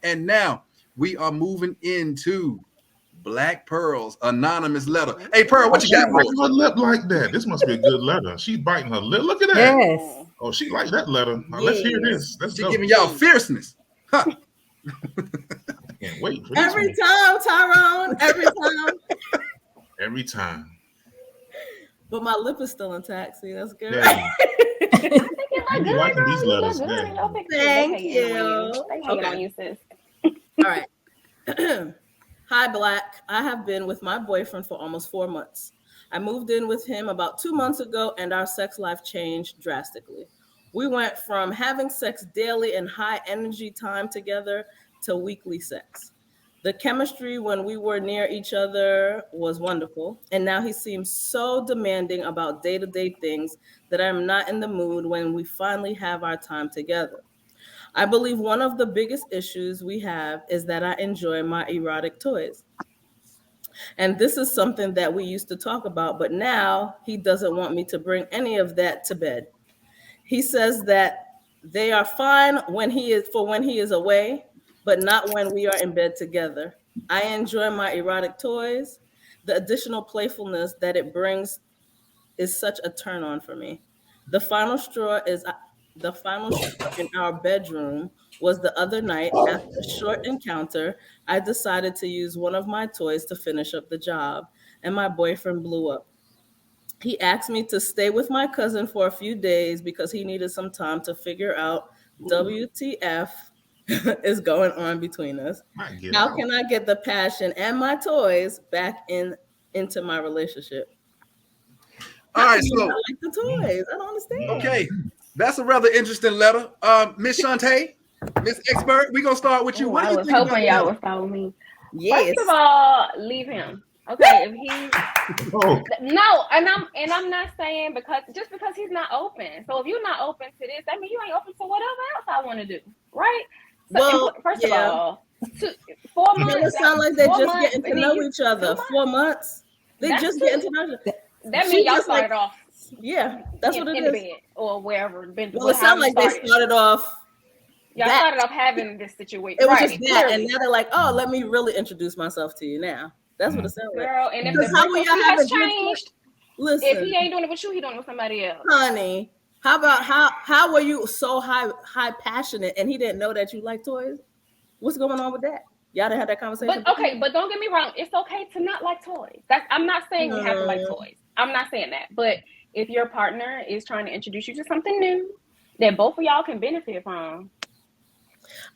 And now we are moving into Black Pearl's anonymous letter. Hey, Pearl, what you She got for us? biting her lip like that. This must be a good letter. She's biting her lip. Look at that. Yes. Oh, she likes that letter. Let's hear this. Let's She go. giving y'all fierceness. Huh. I can't wait for this Every one. time, Tyrone. Every time. Every time. But my lip is still intact. See, that's good. Yeah. I You liking these letters, man. Thank you. They hate Okay. on you, sis. All right. Hi, Black. I have been with my boyfriend for almost 4 months. I moved in with him about 2 months ago, and our sex life changed drastically. We went from having sex daily and high energy time together to weekly sex. The chemistry when we were near each other was wonderful, and now he seems so demanding about day-to-day things that I'm not in the mood when we finally have our time together. I believe one of the biggest issues we have is that I enjoy my erotic toys. And this is something that we used to talk about, but now he doesn't want me to bring any of that to bed. He says that they are fine when he is away, but not when we are in bed together. I enjoy my erotic toys. The additional playfulness that it brings is such a turn on for me. The final straw in our bedroom was the other night. After a short encounter, I decided to use one of my toys to finish up the job, and my boyfriend blew up. He asked me to stay with my cousin for a few days because he needed some time to figure out WTF is going on between us. How can I get the passion and my toys back into my relationship? All right, so I like the toys. I don't understand. Okay, that's a rather interesting letter. Miss Shantae, Miss Expert, we're gonna start with you. What do I you was think about hoping y'all that? would follow me. Yes. First of all, leave him. Okay, if he no, and I'm not saying because he's not open. So if you're not open to this, that means you ain't open to whatever else I want to do, right? So Well, first of yeah. all, 4 months. It sounds like they're 4 just months, getting to and know then each other. 4 months. They That's just too- getting to know each other. That She means y'all just like- started off. Yeah, that's what it in is. the bed or wherever. Well, it sounds like they started off. Y'all that. started off having this situation. It was right, just that, clearly. and now they're like, "Oh, let me really introduce myself to you now." That's what it sounds like. Girl, and if Because the how will y'all frequency have has a good changed, Listen, if he ain't doing it with you, he doing it with somebody else. honey, how about how were you so high passionate and he didn't know that you like toys? What's going on with that? Y'all didn't have that conversation. But okay, but don't get me wrong. It's okay to not like toys. I'm not saying you have to like toys. I'm not saying that. But if your partner is trying to introduce you to something new that both of y'all can benefit from.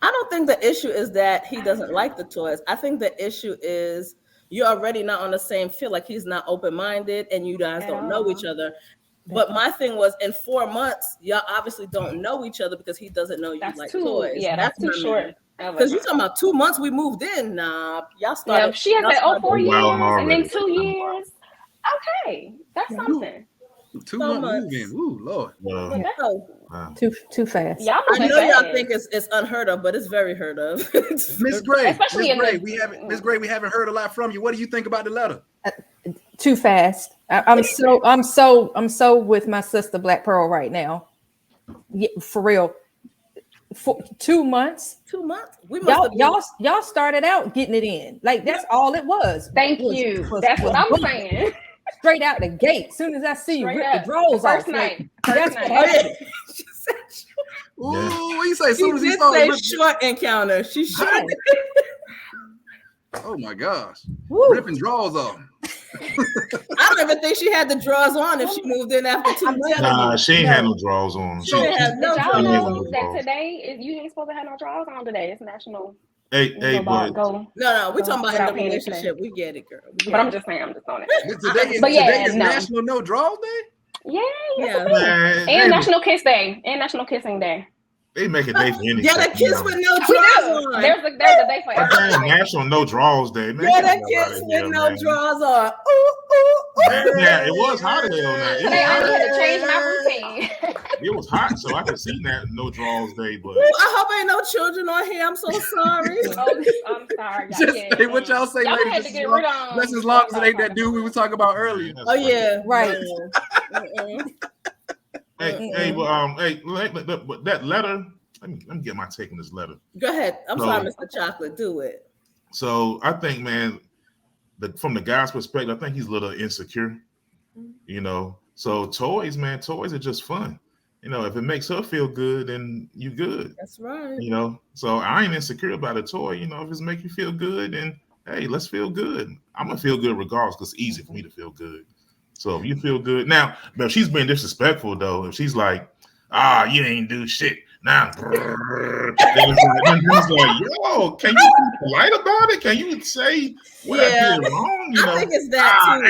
I don't think the issue is that he doesn't like the toys. I think the issue is you're already not on the same field. Like he's not open-minded and you guys don't know each other. But my thing was in 4 months, y'all obviously don't know each other because he doesn't know you like toys. Yeah, that's too short. Because you're talking about 2 months we moved in. Nah, y'all started. Yeah, she has said, 4 years and then 2 years. Okay, that's something. 2 months moving. Ooh, Lord. Too fast. Y'all I know y'all think it's unheard of, but it's very heard of. Miss Gray, especially Miss Gray, we haven't heard a lot from you. What do you think about the letter? Too fast. I'm so with my sister Black Pearl right now. Yeah, for real. For 2 months. 2 months. We y'all started out getting it in. Like that's all it was. Thank you. That's what I'm saying. Straight out the gate. Soon as I see you rip the drawers off. First night. That's what happened. Ooh, what you say? As soon as he did started say short encounter. She shot. Oh my gosh. Woo. Ripping drawers off. I don't even think she had the drawers on if she moved in after 2 months. Nah, she ain't had no drawers on. She didn't have no Did y'all drawers. know that today you ain't supposed to have no drawers on today? It's national. Hey, but No, we talking about in without the paying relationship. We get it, girl. But I'm just saying, I'm just on it. Today is, But yeah, today is no. National No Draws Day? Yeah, Yeah. man, and National Kiss Day, and National Kissing Day. they make a day for anything. Get a kiss with no We drawers do. on. There's a day for everything. National No Draws Day, man. Get a Get kiss out of here, with no man. drawers on. Ooh, ooh, Man, ooh. yeah, it was hot as hell now. It Today I was, need to change my routine. it was hot, so I could see that No Draws Day, but Ooh, I hope ain't no children on here. I'm so sorry. Oh, I'm sorry. Just say what y'all say, Y'all ladies. had to get rid of That's as long as it ain't that dude we were talking about earlier. Oh yeah, Right. Mm-mm. hey, but that letter let me get my take on this letter. Go ahead. I'm So- sorry, Mr. Chocolate. Do it. So I think, man, from the guy's perspective, I think he's a little insecure. You know, so toys are just fun. You know, if it makes her feel good, then you good. That's right. You know, so I ain't insecure about a toy. You know, if it's make you feel good, then hey, let's feel good. I'm gonna feel good regardless, because it's easy for me to feel good. So if you feel good now, but if she's being disrespectful though, if she's like, you ain't do shit now, then it's like, yo, can you be polite about it? Can you say what I did wrong? You know, I think it's that too.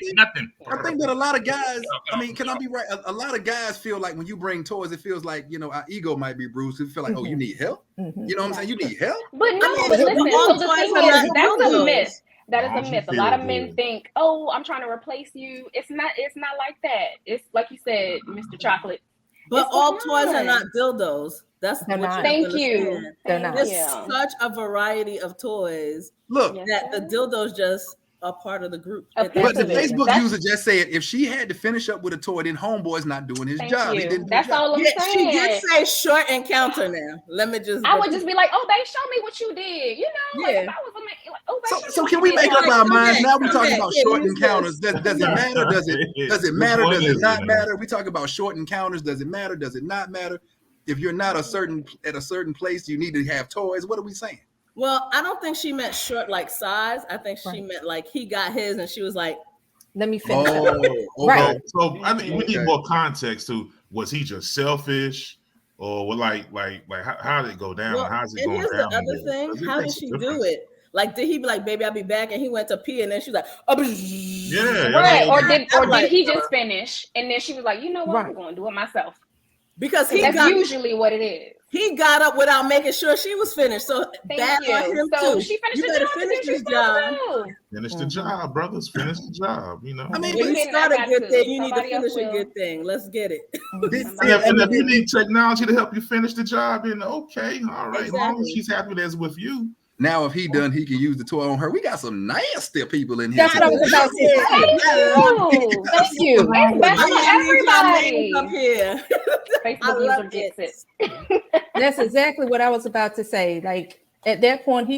ain't nothing. I think that a lot of guys, I mean, can I be right? A lot of guys feel like when you bring toys, it feels like, you know, our ego might be bruised. It feel like, oh, you need help? You know what I'm saying? You need help? But no, mean, but listen, all so the toys thing are not is, that's a dildos. myth. That is Why a don't myth. you A lot of feel men good? think, oh, I'm trying to replace you. It's not like that. It's like you said, Mr. Chocolate. But It's all fine. toys are not dildos. That's They're what not. you Thank have to you. understand. They're not. There's Yeah. such a variety of toys Look, Yes, that the sir. dildos just are part of the group. A At piece but the of it. Facebook That's- user just said if she had to finish up with a toy, then homeboy's not doing his Thank job. He you. didn't do That's his job. all I'm Yeah, she did saying. say short encounter now. Let me just I would just be like, oh, they show me what you did. You know, like Yeah. if I was a man, like, oh, they show me So what can you we did. make up Like, our come minds? back, Now we're come talking back. about Yeah, short use encounters. Does it matter? Does it matter? Which one Does is it not man? matter? We talk about short encounters. Does it matter? Does it not matter? If you're not at a certain place, you need to have toys. What are we saying? Well, I don't think she meant short like size. I think she Right. meant like he got his and she was like, Let me finish. Oh, up. okay. Right. So I think we need Okay. more context to, was he just selfish, or what? Like how did it go down? well, How's it and going here's down? the other here? thing. 'Cause it How did makes a she difference. do it? Like, did he be like, baby, I'll be back? And he went to pee and then she was like, oh, Yeah, Right. yeah. Or did like, he just finish and then she was like, you know what, Right. I'm going to do it myself. because he That's got usually what it is. he got up without making sure she was finished. So Thank bad you. on him So too. she finished You the better job. finish Finish this job. Finish the Mhm. job, brothers. Finish the job. You know. I mean, When but you Getting start that a back good to thing, you need to somebody else finish a will. good thing. Let's get it. And if you need technology to help you finish the job, then okay, all right. As long as Exactly. she's happy that's with you. now if he done, he can use the toy on her. We got some nasty people in here. That's what I was about to say. Thank you. Thank you. It's better for everybody. Up here. I Facebook user love gets it. it. That's exactly what I was about to say. Like at that point,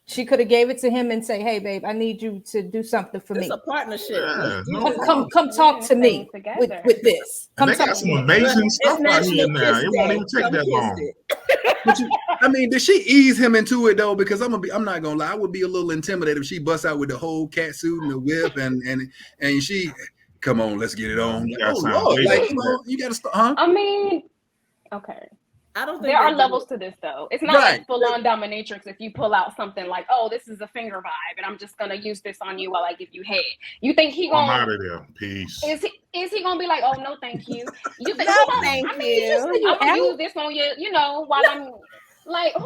she could have gave it to him and say, "Hey, babe, I need you to do something for It's me. a partnership. Yeah, Let's do no this. Come talk to me with Together. this. And Come they talk got to some me." amazing It's stuff out here National now. Kiss It won't Day. even take Come that kiss long. it. I mean, did she ease him into it though? Because I'm not gonna lie, I would be a little intimidated if she busts out with the whole cat suit and the whip and she, come on, let's get it on. You gotta Oh sound Lord, way like like come on, you gotta start, huh? I mean, okay. I don't think There are they levels do to this, though. It's not Right. like full-on dominatrix. If you pull out something like, "Oh, this is a finger vibe, and I'm just gonna use this on you while I give you head," you think he I'm out gonna? of there. Peace. Is he gonna be like, "Oh no, thank you"? You think? No, who gonna- thank I mean, you. I'm gonna use this on you. You know, while I'm like, who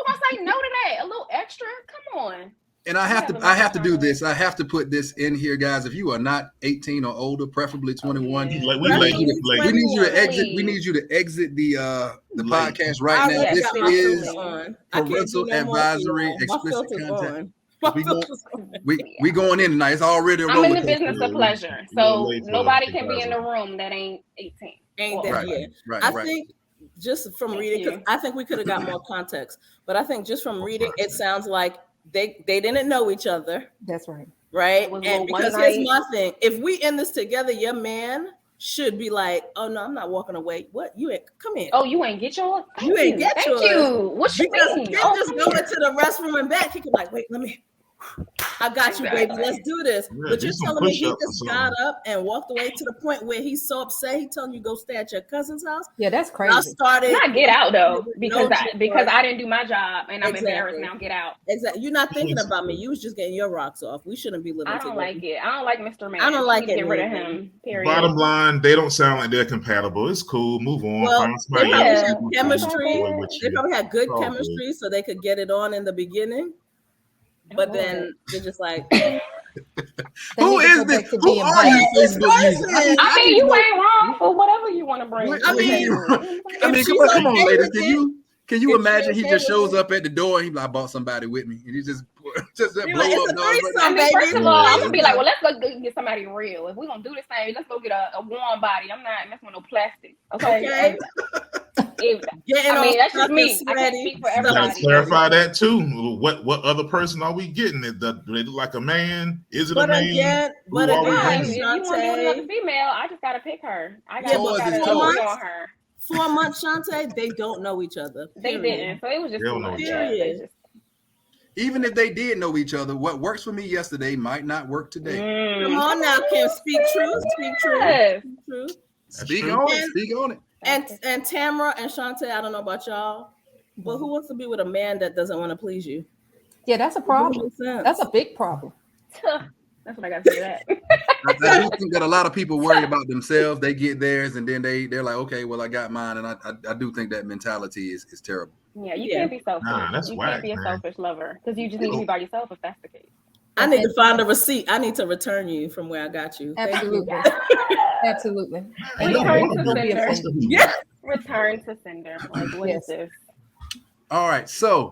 gonna say no to that? A little extra? Come on. And I have to do this. I have to put this in here, guys. If you are not 18 or older, preferably 21, yeah. Like, we late. need you to exit. Please. We need you to exit the Late. podcast I right now. already This got my is filters on. I can't do parental no more advisory, for y'all. My explicit filters content. on. My We gon- filters on. we going in tonight. It's already a I'm roller in the coaster. business of Yeah, pleasure, you're so late for nobody the can be in the advisor. room that ain't 18. Ain't that Right, yeah? right, I right. think just from Thank reading, 'cause you. I think we could have got more context, but I think just from reading, it sounds like they didn't know each other, That's right. right? It was a And little because one here's night. my thing: if we in this together, your man should be like, "Oh no, I'm not walking away. What you ain't come in." Oh, you ain't get yours? You ain't get Thank yours. you. What you Because mean? then Oh, just come go here. into the restroom and back. He could be like, wait, let me. I got you, baby. Exactly. Let's do this. Yeah, But do you're some telling me he push-ups or just something. got up and walked away to the point where he's so upset. He telling you go stay at your cousin's house. Yeah, that's I crazy. started. Not get out though, because No, I didn't do my job and I'm Exactly. embarrassed now. Get out. Exactly. You're not thinking about me. You was just getting your rocks off. We shouldn't be living I together. don't like it. I don't like Mr. Man. I don't like Please it Get rid of neither. him. Period. Bottom line, they don't sound like they're compatible. It's cool. Move on. Well, Find somebody they else had who can chemistry. enjoy with They you. probably had good Oh, chemistry, so they could get it on in the beginning. But then they're just like, They Who need to is go this? back to Who being are black. you, This Facebook user? person- I mean, need you to know- ain't wrong for whatever you want to bring. I to the mean, table. I mean, If come she's on, okay ladies. with Can you if imagine she's he okay just with shows it. up at the door and he's like, I bought somebody with me, and he just blow Be up. like, it's a doors. threesome. I mean, first of baby. all, I'm Yeah. gonna be like, well, let's go get somebody real. If we're gonna do this thing, let's go get a warm body. I'm not messing with no plastic. Okay. Okay. Getting I mean, all that's just stuck me. and I can't sweaty. speak for You gotta everybody. clarify that too. What other person are we getting? Do they look like a man? Is it a But man? again, Who are we Nah, if bringing? you want to be with another Shantae, female, I just gotta pick her. I Yeah, gotta, but gotta 4 agree months? on her. 4 months, Shantae, they don't know each other. They Period. didn't, so it was just Hell too no. much. Yeah, they Period. just. Even if they did know each other, what works for me yesterday might not work today. Come on now, Kim. Speak truth. Speak truth. Yes. Speak truth. Speak true. on it. Speak on it. And Tamara and Shantae, I don't know about y'all, but who wants to be with a man that doesn't want to please you? Yeah, that's a problem. Makes sense. That's a big problem. That's what I got to say to that. I do think that a lot of people worry about themselves. They get theirs, and then they're like, okay, well, I got mine, and I do think that mentality is terrible. Yeah, you Yeah. can't be selfish. Nah, that's you whack, can't be a man. selfish lover because you just need to be by yourself if that's the case. I need to find a receipt. I need to return you from where I got you. Thank you. Absolutely. Absolutely. Ain't no Return one to of them sender. supposed to be. Yeah. Return to sender. Like, what is Yes. this? All right, so